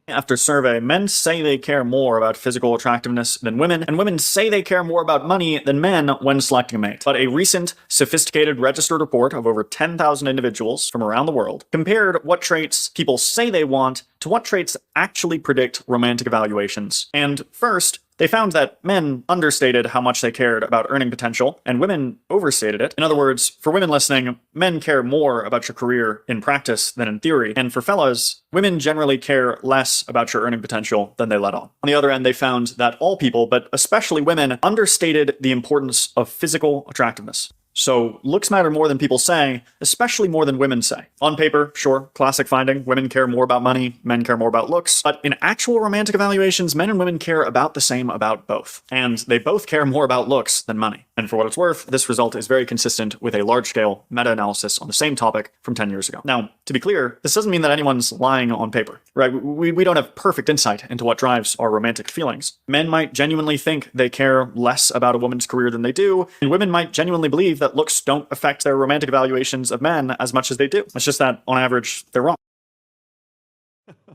After survey, men say they care more about physical attractiveness than women, and women say they care more about money than men when selecting a mate. But a recent, sophisticated registered report of over 10,000 individuals from around the world compared what traits people say they want to what traits actually predict romantic evaluations. And first, they found that men understated how much they cared about earning potential, and women overstated it. In other words, for women listening, men care more about your career in practice than in theory, and for fellas, women generally care less about your earning potential than they let on. On the other end, they found that all people, but especially women, understated the importance of physical attractiveness. So looks matter more than people say, especially more than women say. On paper, sure, classic finding, women care more about money, men care more about looks, but in actual romantic evaluations, men and women care about the same about both. And they both care more about looks than money. And for what it's worth, this result is very consistent with a large-scale meta-analysis on the same topic from 10 years ago. Now, to be clear, this doesn't mean that anyone's lying on paper, right? We don't have perfect insight into what drives our romantic feelings. Men might genuinely think they care less about a woman's career than they do, and women might genuinely believe that looks don't affect their romantic evaluations of men as much as they do. It's just that, on average, they're wrong.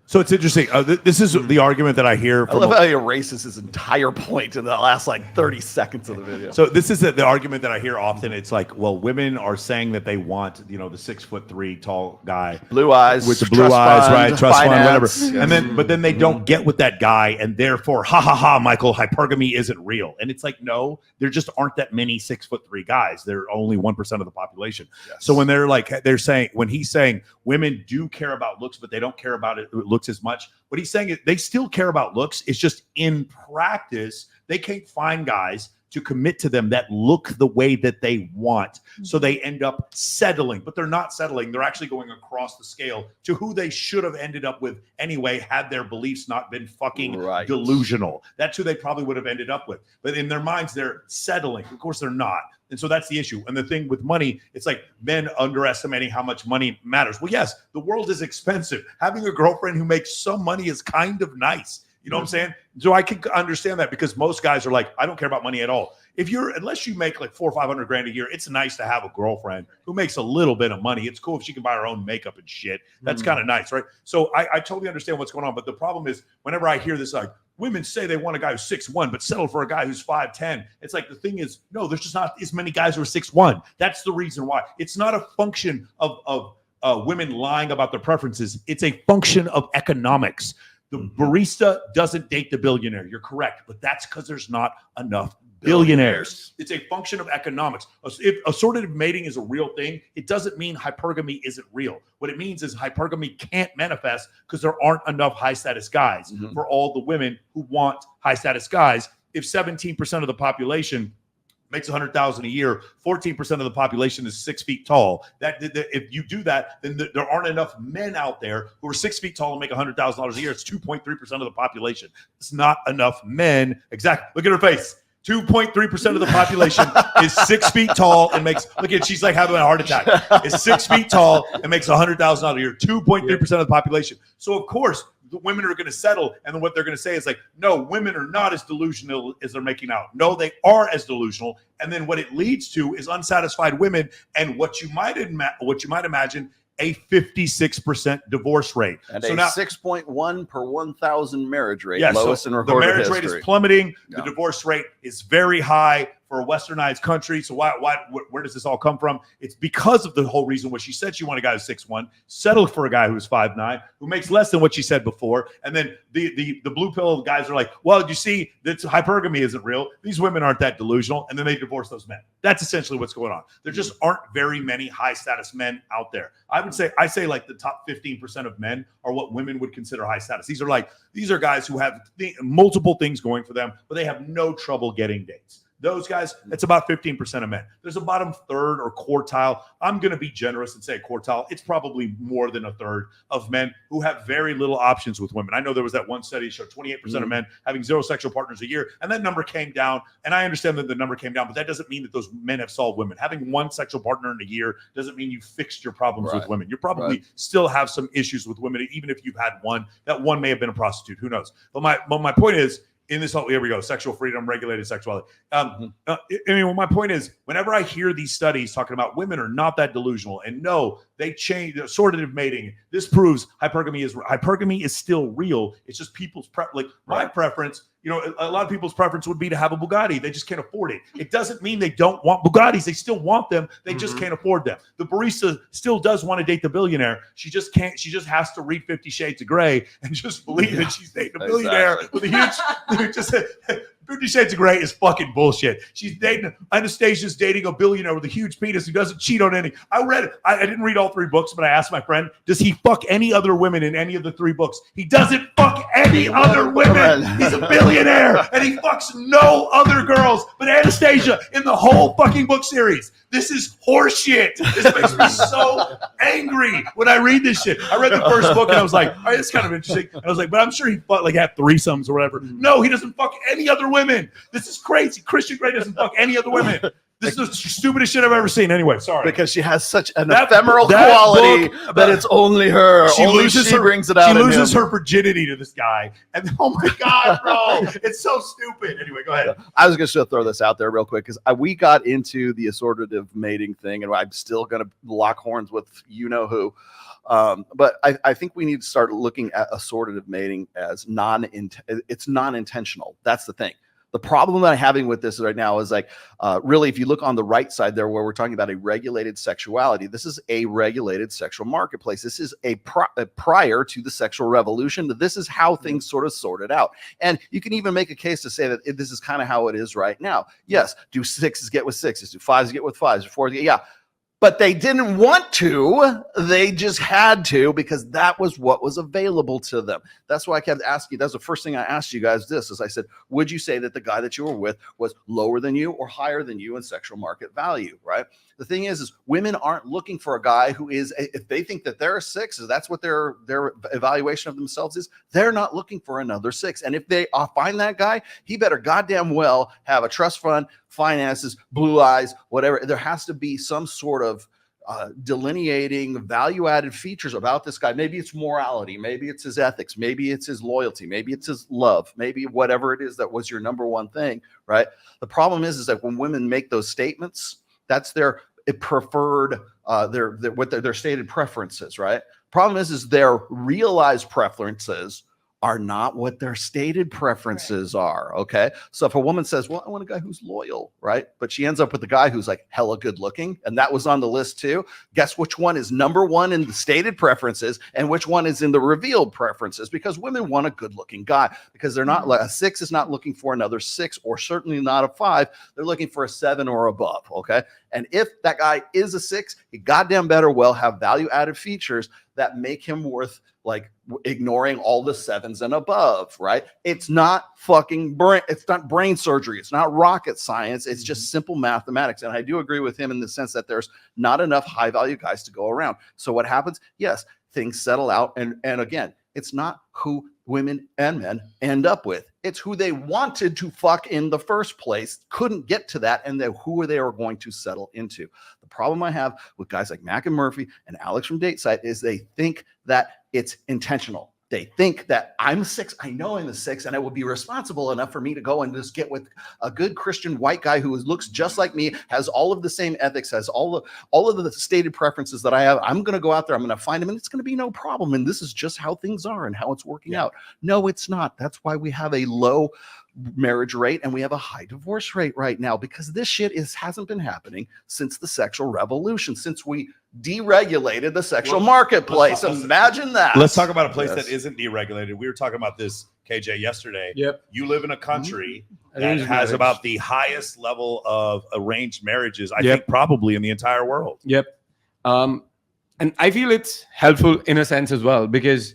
So it's interesting. This is the argument that I hear from... I love how he erases his entire point in the last, 30 seconds of the video. So this is the argument that I hear often. It's like, well, women are saying that they want, the 6'3" tall guy. Blue eyes. With the blue eyes, right? Trust fund, whatever. Yes. But then they don't get with that guy, and therefore, ha, Michael, hypergamy isn't real. And it's like, no, there just aren't that many 6'3" guys. They're only 1% of the population. Yes. So when when he's saying women do care about looks, but they don't care about it looks as much, what he's saying is they still care about looks. It's just in practice, they can't find guys to commit to them that look the way that they want. So they end up settling, but they're not settling. They're actually going across the scale to who they should have ended up with anyway, had their beliefs not been fucking delusional. That's who they probably would have ended up with. But in their minds, they're settling. Of course, they're not. And so that's the issue. And the thing with money, it's like men underestimating how much money matters. Well, yes, the world is expensive. Having a girlfriend who makes some money is kind of nice. You know what I'm saying? So I can understand that, because most guys are like, I don't care about money at all. Unless you make like $400,000 or $500,000 a year, it's nice to have a girlfriend who makes a little bit of money. It's cool if she can buy her own makeup and shit. That's kind of nice, right? So I totally understand what's going on. But the problem is, whenever I hear this, like, women say they want a guy who's 6'1", but settle for a guy who's 5'10". It's like, the thing is, no, there's just not as many guys who are 6'1". That's the reason why. It's not a function of women lying about their preferences. It's a function of economics. The barista doesn't date the billionaire. You're correct, but that's because there's not enough billionaires. It's a function of economics. If assortative mating is a real thing, it doesn't mean hypergamy isn't real. What it means is hypergamy can't manifest because there aren't enough high-status guys for all the women who want high-status guys. If 17% of the population makes $100,000 a year, 14% of the population is 6 feet tall. If you do that, then there aren't enough men out there who are 6 feet tall and make $100,000 a year. It's 2.3% of the population. It's not enough men. Exactly. Look at her face. 2.3% of the population is 6 feet tall and makes, look at, she's like having a heart attack. Is 6 feet tall and makes $100,000 a year. 2.3% of the population. So of course, the women are going to settle, and then what they're going to say is like, no, women are not as delusional as they're making out. No, they are as delusional. And then what it leads to is unsatisfied women, and what you might imagine, a 56% divorce rate. And so now 6.1 per 1,000 marriage rate, lowest in recorded history. The marriage rate is plummeting. Yeah. The divorce rate is very high for a westernized country. So where does this all come from? It's because of the whole reason what she said. She wanted a guy who's 6'1", settled for a guy who's 5'9", who makes less than what she said before. And then the blue pill guys are like, well, you see, that's hypergamy isn't real. These women aren't that delusional. And then they divorce those men. That's essentially what's going on. There just aren't very many high status men out there. I say like the top 15% of men are what women would consider high status. These are guys who have multiple things going for them, but they have no trouble getting dates. Those guys, it's about 15% of men. There's a bottom third or quartile. I'm going to be generous and say quartile. It's probably more than a third of men who have very little options with women. I know there was that one study that showed 28% of men having 0 sexual partners a year, and that number came down. And I understand that the number came down, but that doesn't mean that those men have solved women. Having 1 sexual partner in a year doesn't mean you fixed your problems with women. You probably still have some issues with women, even if you've had one. That one may have been a prostitute. Who knows? But my point is, in this whole, here we go, sexual freedom, regulated sexuality. My point is, whenever I hear these studies talking about women are not that delusional, and no, they change assortative mating. This proves hypergamy is still real. It's just people's my preference. A lot of people's preference would be to have a Bugatti. They just can't afford it. It doesn't mean they don't want Bugattis. They still want them. They just can't afford them. The barista still does want to date the billionaire. She just can't. She just has to read 50 Shades of Grey and just believe that she's dating a billionaire with a huge. Just 50 Shades of Grey is fucking bullshit. She's dating Anastasia's dating a billionaire with a huge penis who doesn't cheat on any. I didn't read all 3 books, but I asked my friend, does he fuck any other women in any of the 3 books? He doesn't fuck any other women. He's a billionaire and he fucks no other girls but Anastasia in the whole fucking book series. This is horseshit. This makes me so angry when I read this shit. I read the first book and I was like, all right, that's kind of interesting. And I was like, but I'm sure he had threesomes or whatever. No, he doesn't fuck any other women. This is crazy. Christian Grey doesn't fuck any other women. This is the stupidest shit I've ever seen. Anyway, sorry. Because she has such an ephemeral quality that it's only her. She brings it out. She loses her virginity to this guy. And oh my God, bro. It's so stupid. Anyway, go ahead. I was just going to throw this out there real quick because we got into the assortative mating thing, and I'm still going to lock horns with you-know-who. But I think we need to start looking at assortative mating as it's non-intentional. That's the thing. The problem that I'm having with this right now is really, if you look on the right side there where we're talking about a regulated sexuality, this is a regulated sexual marketplace. This is a prior to the sexual revolution. This is how things sort of sorted out. And you can even make a case to say that this is kind of how it is right now. Yes, do 6s get with 6s? Do 5s get with 5s? 4s? Yeah. But they didn't want to. They just had to because that was what was available to them. That's why I kept asking. That's the first thing I asked you guys I said, would you say that the guy that you were with was lower than you or higher than you in sexual market value, right? The thing is women aren't looking for a guy who is, if they think that they're a 6, that's what their evaluation of themselves is, they're not looking for another 6. And if they find that guy, he better goddamn well have a trust fund, finances, blue eyes, whatever. There has to be some sort of delineating value-added features about this guy. Maybe it's morality, maybe it's his ethics, maybe it's his loyalty, maybe it's his love, maybe whatever it is that was your number one thing, right? The problem is that when women make those statements, that's their preferred, their stated preferences, right? Problem is their realized preferences are not what their stated preferences are. Okay. So if a woman says, well, I want a guy who's loyal, right? But she ends up with a guy who's like hella good looking, and that was on the list too. Guess which one is number one in the stated preferences and which one is in the revealed preferences? Because women want a good looking guy, because they're not like a 6 is not looking for another 6, or certainly not a 5. They're looking for a 7 or above. Okay. And if that guy is a 6, he goddamn better well have value added features that make him worth like ignoring all the 7s and above, right? It's not it's not brain surgery. It's not rocket science. It's just simple mathematics. And I do agree with him in the sense that there's not enough high value guys to go around. So what happens? Yes, things settle out. And again, it's not who women and men end up with. It's who they wanted to fuck in the first place, couldn't get to that, and then who they are going to settle into. The problem I have with guys like Mac and Murphy and Alex from Dateside is they think that it's intentional. They think that I'm a 6, I know I'm a 6, and it will be responsible enough for me to go and just get with a good Christian white guy who looks just like me, has all of the same ethics, has all of the stated preferences that I have. I'm going to go out there, I'm going to find him, and it's going to be no problem. And this is just how things are and how it's working out. No, it's not. That's why we have a low marriage rate and we have a high divorce rate right now, because this shit hasn't been happening since the sexual revolution, since we deregulated the sexual marketplace. Imagine that. Let's talk about a place that isn't deregulated. We were talking about this, KJ, yesterday. Yep. You live in a country that has about the highest level of arranged marriages, I think, probably in the entire world. Yep. And I feel it's helpful in a sense as well, because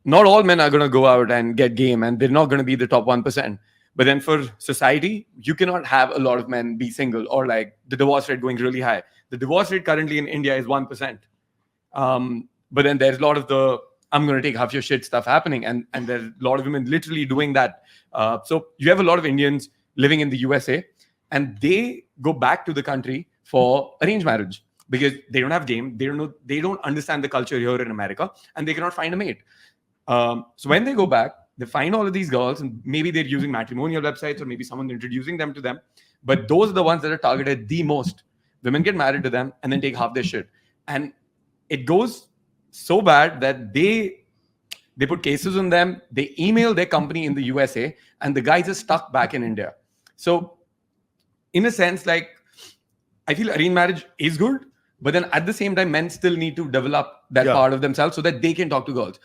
not all men are going to go out and get game, and they're not going to be the top 1%. But then for society, you cannot have a lot of men be single, or like the divorce rate going really high. The divorce rate currently in India is 1%. But then there's a lot of the I'm going to take half your shit stuff happening. And there's a lot of women literally doing that. So you have a lot of Indians living in the USA, and they go back to the country for arranged marriage because they don't have game. They don't understand the culture here in America, and they cannot find a mate. So when they go back, They find all of these girls, and maybe they're using matrimonial websites, or maybe someone's introducing them to them. But those are the ones that are targeted the most. Women get married to them and then take half their shit. And it goes so bad that they put cases on them. They email their company in the USA, and the guys are stuck back in India. So in a sense, like, I feel arranged marriage is good, but then at the same time, men still need to develop that part of themselves so that they can talk to girls.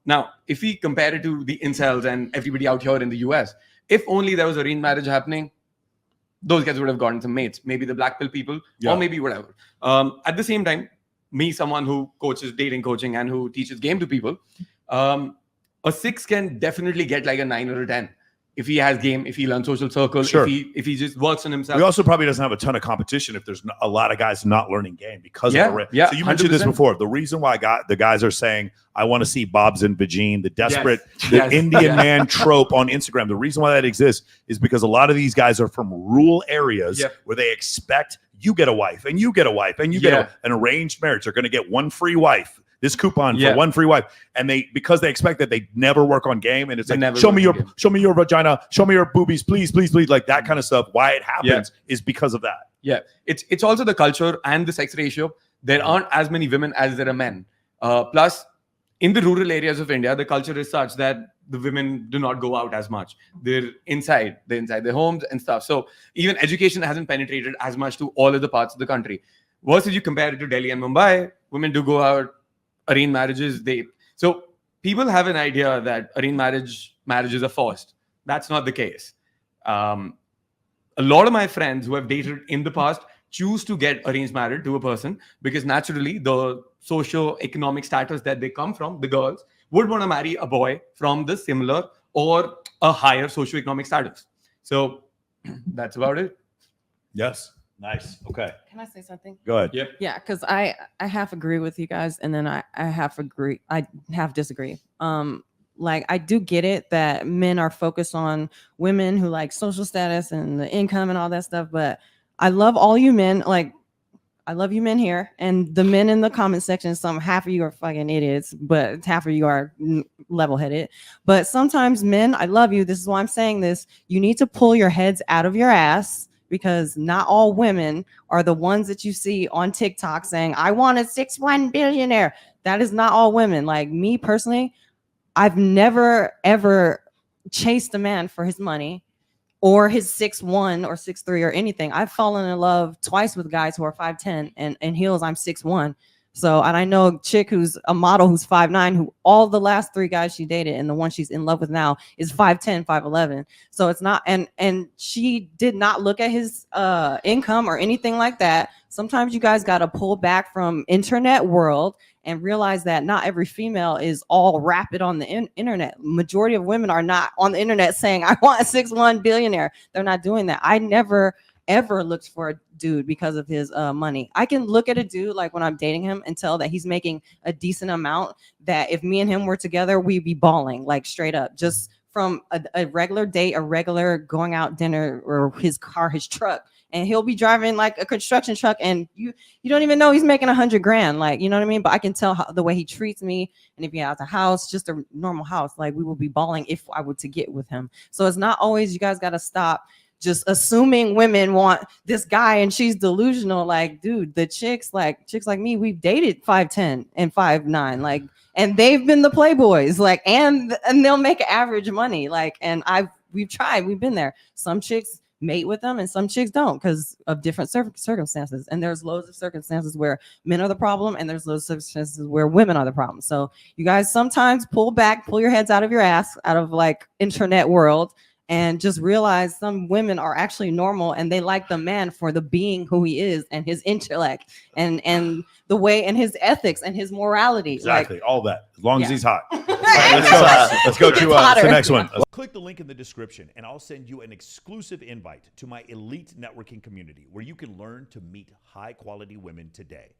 Now, if we compare it to the incels and everybody out here in the US, if only there was arranged marriage happening, those guys would have gotten some mates, maybe the black pill people, or maybe whatever. At the same time, me, someone who coaches dating coaching and who teaches game to people, a 6 can definitely get like a 9 or a 10 if he has game, if he learns social circle, if he just works on himself. He also probably doesn't have a ton of competition if there's a lot of guys not learning game because of the Yeah, so you mentioned 100%. this before. The reason why the guys are saying, I want to see Bob's and Vagine, the desperate, the Indian man trope on Instagram. The reason why that exists is because a lot of these guys are from rural areas where they expect you get a wife and you get a wife and you get an arranged marriage. They're going to get one free wife. This coupon for one free wife, and because they expect that they never work on game, and it's like, show me your vagina, show me your boobies, please, like that kind of stuff. Why it happens is because of that. Yeah, it's also the culture and the sex ratio. There aren't as many women as there are men. Plus, in the rural areas of India, the culture is such that the women do not go out as much. They're inside their homes and stuff. So even education hasn't penetrated as much to all of the parts of the country. Versus you compare it to Delhi and Mumbai, women do go out. Arranged marriages, so people have an idea that arranged marriages are forced. That's not the case. A lot of my friends who have dated in the past choose to get arranged married to a person because naturally the socio-economic status that they come from, the girls, would want to marry a boy from the similar or a higher socio-economic status. So that's about it. Yes. Nice. Okay. Can I say something? Go ahead. Yep. Yeah, because I half agree with you guys, and then I half disagree. Like, I do get it that men are focused on women who like social status and the income and all that stuff, but I love all you men. Like, I love you men here, and the men in the comment section. Half of you are fucking idiots, but half of you are level-headed. But sometimes men, I love you. This is why I'm saying this. You need to pull your heads out of your ass. Because not all women are the ones that you see on TikTok saying, I want a 6'1" billionaire. That is not all women. Like me personally, I've never, ever chased a man for his money or his 6'1" or 6'3" or anything. I've fallen in love twice with guys who are 5'10" and in heels, I'm 6'1". So, and I know a chick who's a model who's 5'9", who all the last 3 guys she dated and the one she's in love with now is 5'10", 5'11". So it's not, and she did not look at his income or anything like that. Sometimes you guys got to pull back from internet world and realize that not every female is all rapid on the internet. Majority of women are not on the internet saying, I want a 6'1" billionaire. They're not doing that. I never ever looked for a dude because of his money. I can look at a dude like when I'm dating him and tell that he's making a decent amount, that if me and him were together, we'd be balling, like straight up, just from a regular date, a regular going out dinner, or his car, his truck. And he'll be driving like a construction truck, and you don't even know he's making $100,000. Like, you know what I mean? But I can tell the way he treats me. And if he has a house, just a normal house, like we will be balling if I were to get with him. So it's not always, you guys got to stop just assuming women want this guy and she's delusional. Like, dude, the chicks like me, we've dated 5'10" and 5'9", like, and they've been the playboys, like, and they'll make average money. Like, and we've tried, we've been there. Some chicks mate with them and some chicks don't because of different circumstances. And there's loads of circumstances where men are the problem, and there's loads of circumstances where women are the problem. So you guys sometimes pull your heads out of your ass, out of like internet world, and just realize some women are actually normal and they like the man for the being who he is and his intellect and the way and his ethics and his morality. Exactly. Like, all that. As long as he's hot. Let's go to the next one. Click the link in the description and I'll send you an exclusive invite to my elite networking community where you can learn to meet high quality women today.